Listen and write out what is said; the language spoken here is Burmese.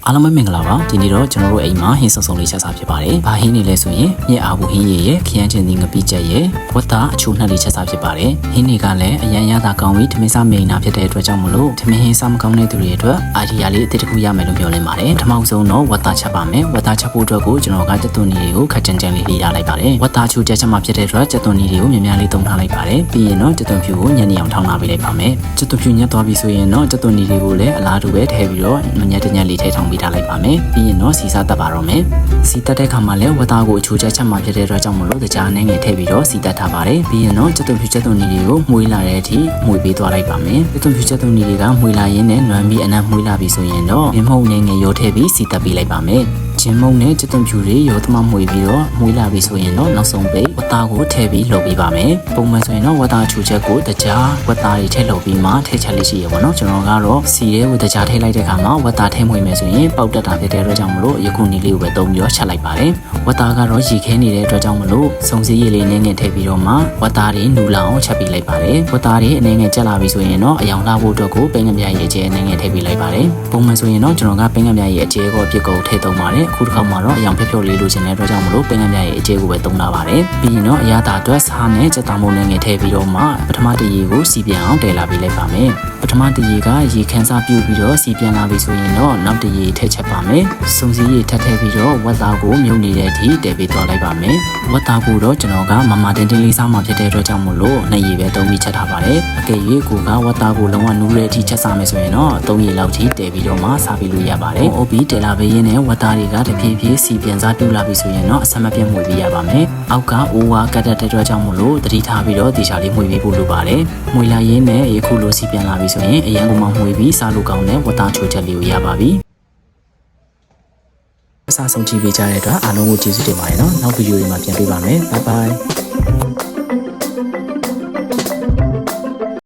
အားလုံးပဲမင်္ဂလာပါဒီနေ့တော့ကျွန်တော်တို့အိမ်မှာဟင်းစုံစုံလေးချက်စားဖြစ်ပါတယ်ဘာဟင်းနေလဲဆိုရင်မြက်အားဘူးဟင်းရည်ရဲ့ခရမ်းချင်းသီးငပိကျက်ရဲ့ဝတ်သားအချိုနှက်လေးချက်စားဖြစ်ပါတယ်ဟင်းတွေကလည်းအရန်ရတာကောင်းပြီးထမင်းစားမိန်နာဖြစ်တဲ့အတွက်ကြောင့်မလို့ထမင်းဟင်းစားမကောင်းတဲ့သူတွေအတွက်အာဒီယာလေးအသစ်တစ်ခုရမယ်လို့ပြောနေပါတယ်ပထမဆုံးတော့ဝတ်သားချက်ပါမယ်ဝတ်သားချက်ဖို့အတွက်ကိုကျွန်တော်ကကြက်သွန်နီတွေကိုခက်ကြမ်းကြမ်းလေးရေးထားလိုက်ပါတယ်ဝတ်သားချိုချက်ချက်မှဖြစ်တဲ့အတွက်ကြက်သွန်နီတွေကိုများများလေးသုံးထားလိုက်ပါတယ်ပြီးရင်တော့ကြက်သွန်ဖြူကိုညံ့ညံ့အောင်ထောင်းလာပေးလိုက်ပါမယ်ကြက်သွန်ဖြူညက်သွားပြီဆိုရင်တော့ကြက်သွန်နီတွေကိုလည်းအလားတူပဲထည့်ပြီးတော့ညံ့ညံ့လေးထည့်ထောင်းပေးထားလိုက်ပါမယ်ပြီးရင်တော့စီစားတက်ပါတော့မယ်စီတက်တဲ့ခါမှာလည်းဝတ်သားကိုအချိုချက်ချက်မှဖြစ်တဲ့အတွက်ကြောင့်မလို့တကြားနဲ့ငယ်ထည့်ပြီးတော့စီတက်ထားပါတယ်ပြီးရင်တော့ကြက်သွန်ဖြူကြက်သွန်နီတွေကိုမှုေးလာတဲ့အထိမှုေးပေးသွားလိုက်ပါမယ်ကြက်သွန်ဖြူကြက်သွန်နီတွေကမှုေးလာရင်းနဲ့နွမ်းပြီးအနံ့မှုေးလာပြီဆိုရင်တော့မြမှုန့်နဲ့ငယ်ရိုးထည့်ပြီးစီတက်ပေးလိုက်ပါမယ်ချင်းမုံနဲ့ကြက်သွန်ဖြူတွေရောသမမှုေးပြီးတော့မှုေးလာပြီဆိုရင်တော့နောက်ဆုံးပိတ်ဝတ်သားကိုထည့်ပြီးလှုပ်ပေးပါမယ်ပုံမှန်ဆိုရင်တော့ဝတ်သားချိုချက်ကိုတကြားဝတ်သားတွေထည့်လှုပ်ပြီးမှထည့်ချက်လေးရှိရပါတော့ကျွန်တော်ကတော့စီရဲကိုတကြားထည့်လိုက်တဲ့အခါမှာဝတ်သားထည့်မှုေးမယ်ဆိုရင်ပေါက်တက်တာဖြစ်တဲ့အတွက်ကြောင့်မလို့ယခုနီလေးကိုပဲသုံးပြီးတော့ချက်လိုက်ပါတယ်ဝတ်သားကတော့ရေခဲနေတဲ့အတွက်ကြောင့်မလို့စုံစည်းရည်လေးနည်းနည်းထည့်ပြီးတော့မှဝတ်သားတွေနူလာအောင်ချက်ပေးလိုက်ပါတယ်ဝတ်သားတွေအနေငယ်ချက်လာပြီဆိုရင်တော့အယောင်လှဖို့အတွက်ကိုပင်ကမြရဲ့အကျဲအနေငယ်ထည့်ပေးလိုက်ပါတယ်ပုံမှန်ဆိုရင်တော့ကျွန်တော်ကပင်ကမြရဲ့အကျဲကိုအပြစ်ကိုထည့်သုံးပါတယ်အခုတစ်ခါမှာတော့အယောင်ဖြက်ဖြောလေးလိုချင်တဲ့အတွက်ကြောင့်မလို့ပင်ကမြရဲ့အကျဲကိုပဲသုံးလာပါတယ်ပြီးရင်တော့အရသာအတွက်စားနဲ့စက်သားမုံနဲ့ငယ်ထည့်ပြီးတော့မှပထမတရေကိုစီပြန်အောင်တည်လာပေးလိုက်ပါမယ်ပထမတရေကရေခန်းစားပြုတ်ပြီးတော့စီပြန်လာပြီဆိုရင်တော့နောက်တရေထည့်ချက်ပါမယ်စုံစည်းရည်ထပ်ထည့်ပြီးတော့ဝတ်သားကိုမြုပ်နေတဲ့အထိတည်ပေးသွားလိုက်ပါမယ်ဝတ်သားကိုတော့ကျွန်တော်ကမမတင်းတင်းလေးစားမှဖြစ်တဲ့အတွက်ကြောင့်မလို့နှစ်ရေပဲသုံးပြီးချက်ထားပါတယ်အကယ်၍ကိုကဝတ်သားကိုလုံးဝနူးတဲ့အထိချက်စားမယ်ဆိုရင်တော့3ရေလောက်ထိတည်ပြီးတော့မှစားပြီးလို့ရပါတယ်အုပ်ပြီးတည်လာပေးရင်းနဲ့ဝတ်သားတွေကတဖြည်းဖြည်းစီပြန်စားပြုတ်လာပြီဆိုရင်တော့အဆက်မပြတ်မှုပြီးရပါမယ်အောက်ကအိုးဝါကတ်တဲ့အတွက်ကြောင့်မလို့တတိထားပြီးတော့တေချာလေးမှုပြီးဖို့လိုပါတယ်မှုလာရင်းနဲ့ယခုလိုစီပြန်လာပြီဆိုရင်အရန်ကမှမှုပြီးစားလို့ကောင်းတဲ့ဝတ်သားချိုချက်လေးကိုရပါပြီအစားဆုံးကြည့်ပေးကြတဲ့အတွက်အားလုံးကိုကျေးဇူးတင်ပါတယ်နော်နောက်ဗီဒီယိုတွေမှာပြန်တွေ့ပါမယ်ဘိုင်ဘိုင်